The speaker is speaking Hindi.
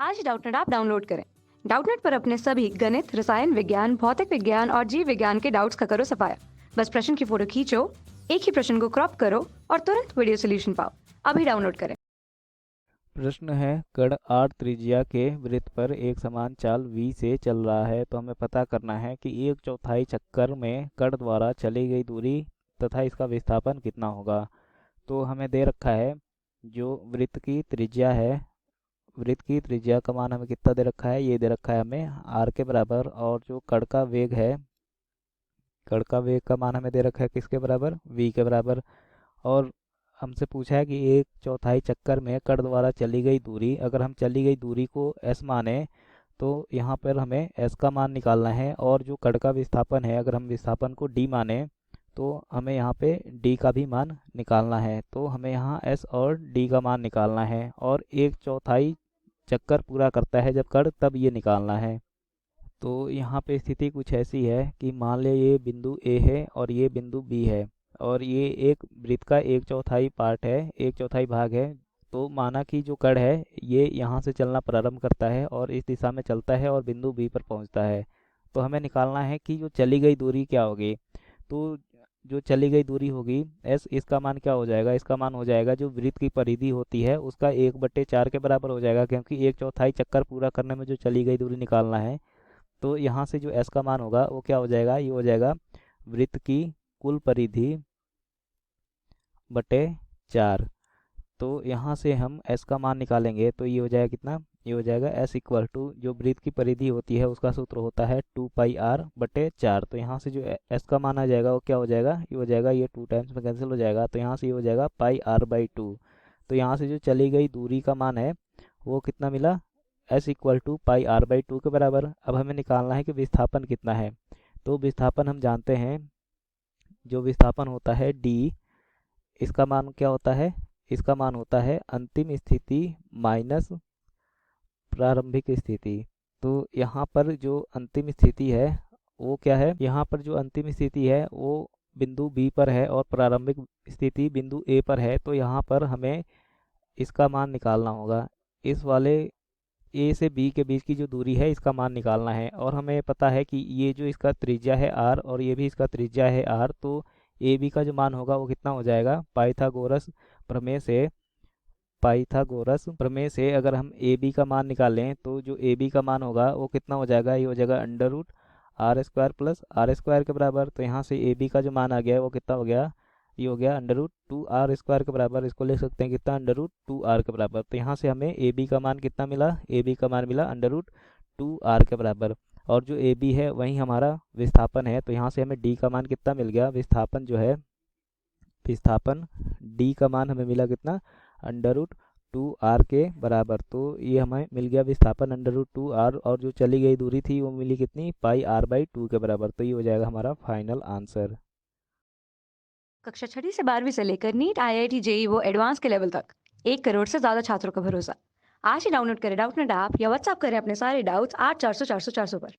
आज ही डाउटनेट ऐप डाउनलोड करें। डाउटनेट पर अपने सभी गणित, रसायन विज्ञान, भौतिक विज्ञान और जीव विज्ञान के डाउट्स का करो सफाया। बस प्रश्न की फोटो खींचो, एक ही प्रश्न को क्रॉप करो और तुरंत वीडियो सोल्यूशन पाओ। अभी डाउनलोड करें। प्रश्न है, कण r त्रिज्या के वृत्त पर एक समान चाल v से चल रहा है, तो हमें पता करना है कि एक चौथाई चक्कर में कण द्वारा चली गई दूरी तथा इसका विस्थापन कितना होगा। तो हमें दे रखा है जो वृत्त की त्रिज्या है, वृत्त की त्रिज्या का मान हमें कितना दे रखा है, ये दे रखा है हमें r के बराबर। और जो कण का वेग है, कण का वेग का मान हमें दे रखा है किसके बराबर, v के बराबर। और हमसे पूछा है कि एक चौथाई चक्कर में कण द्वारा चली गई दूरी, अगर हम चली गई दूरी को s माने तो यहाँ पर हमें s का मान निकालना है। और जो कण का विस्थापन है, अगर हम विस्थापन को d माने तो हमें यहाँ पे d का भी मान निकालना है। तो हमें यहाँ s और d का मान निकालना है, और एक चौथाई चक्कर पूरा करता है जब कण, तब ये निकालना है। तो यहाँ पे स्थिति कुछ ऐसी है कि मान ले ये बिंदु A है और ये बिंदु B है, और ये एक वृत्त का एक चौथाई पार्ट है, एक चौथाई भाग है। तो माना कि जो कण है ये यहाँ से चलना प्रारंभ करता है और इस दिशा में चलता है और बिंदु B पर पहुँचता है। तो हमें निकालना है कि जो चली गई दूरी क्या होगी। तो जो चली गई दूरी होगी s, इसका मान क्या हो जाएगा, इसका मान हो जाएगा जो वृत्त की परिधि होती है उसका 1/4 के बराबर हो जाएगा, क्योंकि एक चौथाई चक्कर पूरा करने में जो चली गई दूरी निकालना है। तो यहाँ से जो s का मान होगा वो क्या हो जाएगा, ये हो जाएगा वृत्त की कुल परिधि बटे 4। तो यहाँ से हम s का मान निकालेंगे तो ये हो जाएगा कितना, ये हो जाएगा s इक्वल टू जो वृत्त की परिधि होती है उसका सूत्र होता है 2πr/4। तो यहाँ से जो s का मान आ जाएगा वो क्या हो जाएगा, ये हो जाएगा, ये 2 टाइम्स में कैंसिल हो जाएगा, तो यहाँ से ये हो जाएगा πr/2। तो यहाँ से जो चली गई दूरी का मान है वो कितना मिला, s इक्वल टू πr/2 के बराबर। अब हमें निकालना है कि विस्थापन कितना है। तो विस्थापन हम जानते हैं, जो विस्थापन होता है d, इसका मान क्या होता है, इसका मान होता है अंतिम स्थिति माइनस प्रारंभिक स्थिति। तो यहाँ पर जो अंतिम स्थिति है वो क्या है, यहाँ पर जो अंतिम स्थिति है वो बिंदु B पर है और प्रारंभिक स्थिति बिंदु A पर है। तो यहाँ पर हमें इसका मान निकालना होगा, इस वाले A से B के बीच की जो दूरी है इसका मान निकालना है। और हमें पता है कि ये जो इसका त्रिज्या है r और ये भी इसका त्रिज्या है r, तो ए बी का जो मान होगा वो कितना हो जाएगा, पाइथागोरस प्रमेय से अगर हम ए बी का मान निकालें तो जो ए बी का मान होगा वो कितना हो जाएगा, ये हो जाएगा √r² प्लस r² के बराबर। तो यहाँ से ए बी का जो मान आ गया है वो कितना हो गया, ये हो गया √2r² के बराबर। इसको लिख सकते हैं कितना, √2r के बराबर। तो यहाँ से हमें ए बी का मान कितना मिला, ए बी का मान मिला √2r के बराबर। और जो ए बी है वही हमारा विस्थापन है, तो यहाँ से हमें डी का मान कितना मिल गया, विस्थापन जो है, विस्थापन डी का मान हमें मिला कितना, √2r के बराबर। तो ये हमें मिल गया विस्थापन √2r, और जो चली गई दूरी थी वो मिली कितनी, πr/2 के बराबर। तो ये हो जाएगा हमारा फाइनल आंसर। कक्षा 6ठी से 12वीं से लेकर नीट, IIT, JEE वो एडवांस के लेवल तक 1 करोड़ से ज्यादा छात्रों का भरोसा। आज ही डाउनलोड करें डाउटनेट ऐप या व्हाट्सएप करें अपने सारे डाउट्स 8400 400 400 पर।